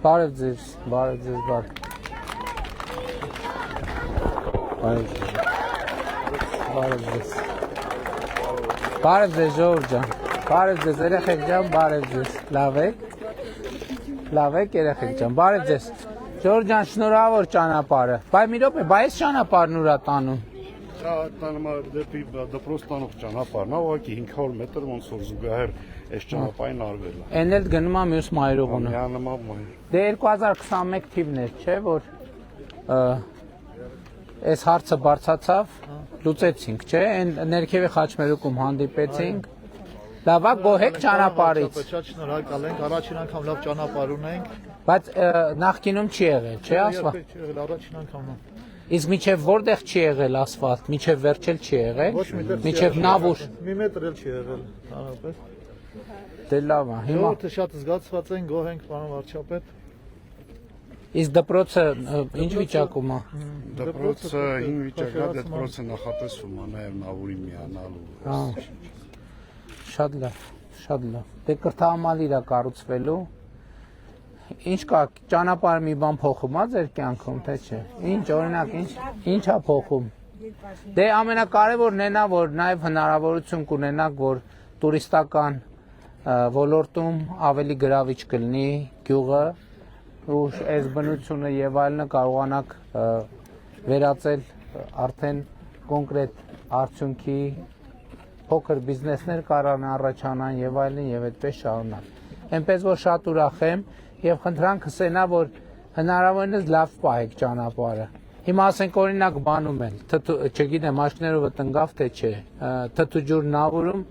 Բարև ձեզ, բարև ձեզ, բարև։ Բարև ձեզ։ Բարև ձեզ, Ժողովուրդ ջան։ Բարև ձեզ, երեխեք ջան, բարև ձեզ։ Լավ եք։ Լավ եք, երեխեք ջան, բարև ձեզ։ Ժողովուրդ ջան, շնորհավոր ճանապարհը։ Բայ մի րոպե, բայ այս ճանապարհն ուրա տանում։ Տանում դեպի դպրոց տանող ճանապարհն է, ուղղակի 500 մետր ոնց որ զուգահեռ այս ճանապարհին արվել է։ Էն էլ գնում է մյուս մայրուղունը։ Դե 2021 թիվն էր, չէ, որ այս հարցը բարձացավ, լուծեցինք, չէ, այն ներքևի խաչմերուկում հանդիպեցինք։ Լավ է, գոհեք ճանապարհից։ Շնորհակալ ենք, առաջին անգամ լավ ճանապարհ ունենք։ Բայց նախկինում չի եղել, չէ, ասֆալտ։ Առաջին անգամն է։ Իսկ միջև որտեղ չի եղել ասֆալտ, միջև վերջել չի եղել։ Միջև նավուր։ Մի մետր էլ չի եղել, հանրապես։ Դե լավ է, հիմա։ Ժողովուրդը շատ զգացված են, գոհ ենք, պարոն վարչապետ։ Իսկ դպրոցը ինչ վիճակում է։ Դպրոցը 5 վիճակա, դպրոցը նախատեսվում է նաև նավուրի միանալու։ Շատ լավ, շատ լավ։ Դե կրթահամալիր է կառուցվելու։ Ինչ կա, ճանապարհը մի բան փոխում է ձեր կյանքում, թե չէ։ Ինչ, օրինակ, ինչ է փոխում։ Դե ամենակարևորն էն է, որ նաև հնարավորություն կունենաք, որ տուրիստական ոլորտում ավելի գրավիչ կլինի գյուղը, ու այս բնությունը եւ այլնը կարողանաք վերածել արդեն կոնկրետ արդյունքի փոքր բիզնեսներ կարան առաջանան եւ այլն եւ այդպես շարունակ։ Էնպես որ շատ ուրախ եմ եւ խնդրանքս էնա, որ հնարավորինս լավ պահեք ճանապարհը։ Հիմա ասենք օրինակ բանում են, չգիտեմ, աշխներով տնկավ թե չէ, թթուջուր նավուրում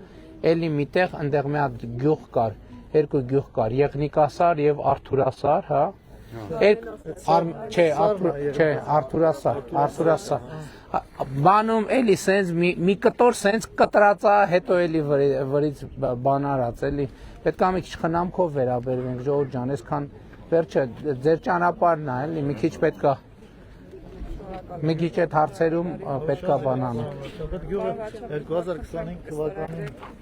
էլի միտեղ այնտեղ մի հատ գյուղ կար, երկու գյուղ կար, Եղնիկասար եւ Արթուրասար, հա։ Չէ, Արթուրասար։ Բանում էլի սենց մի կտոր սենց կտրած է, հետո էլի վրից բան արած, էլի պետք է մի քիչ խնամքով վերաբերվենք, Ժողովուրդ ջան, այսքան վերջը ձեր ճանապարհն է, էլի մի քիչ պետք է մի քիչ այդ հարցերում պետք է բան անենք։ Գյուղը 2025 թվականին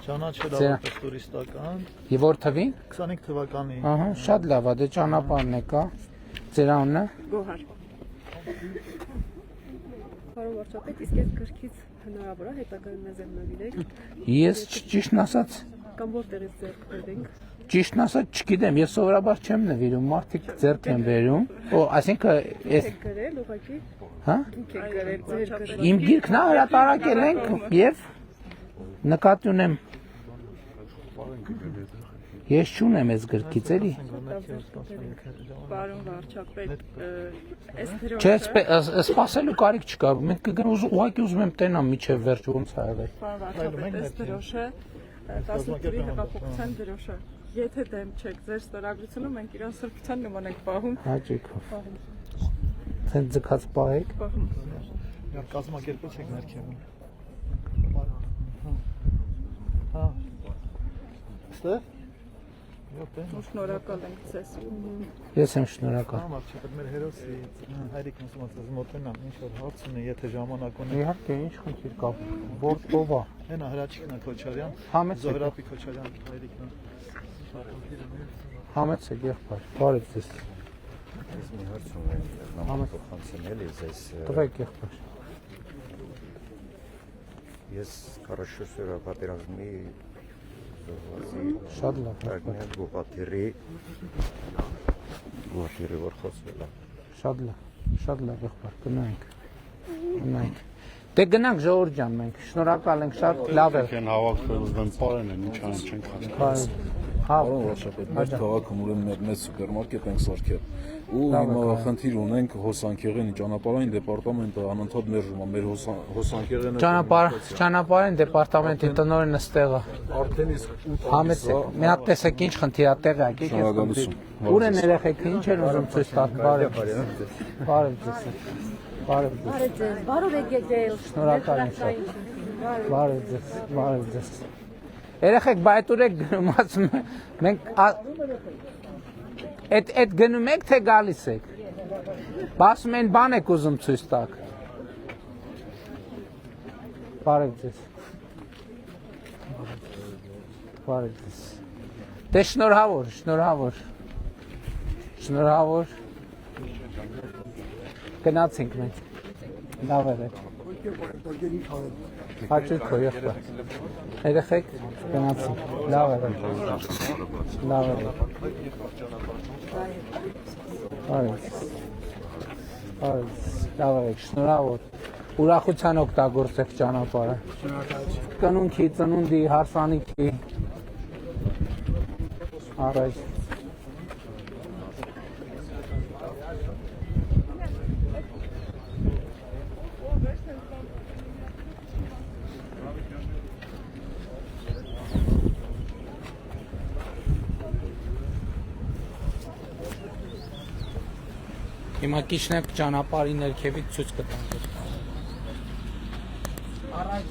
ճանաչել ավարտեց տուրիստական։ Եվ որ թվին։ 25 թվականի։ Ահա, շատ լավ է, դե ճանապարհն է կա։ Ձեր անունը։ Գոհար։ Պարոն վարչապետ, իսկ այս գրքից հնարավոր է հետագայում մեզ նվիրեք։ Ես ճիշտն ասած Կամ որտեղից ձեռք բերենք։ Ճիշտն ասած չգիտեմ, ես սովորաբար չեմ նվիրում, մարդիկ ձեռք են բերում։ Այսինքն այս գրել ուղղակի։ Հա։ Դուք եք գրել ձեր գրքը։ Իմ գիրքն հրատարակել ենք եւ նկատի ունեմ ես չունեմ այս գրքից էլի։ Պարոն վարչապետ, այս դրոշը։ Չէ, սպասելու կարիք չկա։ Մենք կգնանք ուղղակի ուզում եմ տենամ միջև վերջ ոնց ա եղել։ Պարոն վարչապետ, այս դրոշը 18-ի հեղափոխության դրոշը։ Եթե դեմ չեք ձեր ստորագրությունը, մենք իրան սրբության նման ենք պահում։ Հաճիկով։ Ցենց ձգած պահեք։ Պահում։ Կազմակերպոց եք ներքևում։ Հա։ Ստեղ։ Շնորհակալ ենք ձեզ։ Ես եմ շնորհակալ։ Վարչապետ, մեր հերոսի հայրիկն ասում է մոտենամ, ինչ որ հարց ունի, եթե ժամանակ ունի։ Իհարկե, ինչ խնդիր կա։ Ով է։ Հենա Հրաչիկն է Քոչարյան։ Համեցեք։ Զոհրաբի Քոչարյան հայրիկն է։ Համեցեք եղբայր։ Բարև ձեզ։ Ես մի հարց ունեմ, նամակ փոխանցել ես Տվեք եղբայր։ Ես 44 օրյա պատերազմի Շատ լավ։ Ակնյալ գոհատիրի որ խոսվել է։ Շատ լավ եղբայր, գնանք։ Դե գնանք Ժողովուրդ ջան, մենք շնորհակալ ենք, շատ լավ է։ Են հավաքվել ուզում պարեն են, ինչ ան չենք հասկանում։ Պարոն վարչապետ, մեր քաղաքում ուրեմն մեր մեծ սուպերմարկետ ենք սարքել ու հիմա խնդիր ունենք հոսանքեղեն ճանապարհային դեպարտամենտը անընդհատ մերժում է մեր հոսանքեղենը ճանապարհային դեպարտամենտի տնօրենը ստեղ է արդեն իսկ 8 համեցեք մի հատ տեսեք ինչ խնդիր է տեղը եկեք ուր են երեխեքը ինչ են ուզում ցույց տալ բարև ձեզ Բարով եկեք ձեզ շնորհակալ եմ բարև ձեզ երեխեք բայց ուր եք գնում ասում մենք այդ գնում եք թե գալիս եք բասում են բան եք ուզում ցույց տալ բարև ձեզ դե շնորհավոր Շնորհավոր։ Գնացինք մենք։ Լավ էր։ Հաճույք քո եղբայր։ Երեխեք գնացինք։ Լավ էր։ Լավ էր։ Լավ էր, շնորհավոր։ Ուրախության օգտագործեք ճանապարհը։ Կնունքի, ծնունդի, հարսանիքի։ Առաջ։ Հիմա կիշնեք ճանապարհի ներքևից ցույց կտանք։ Առաջ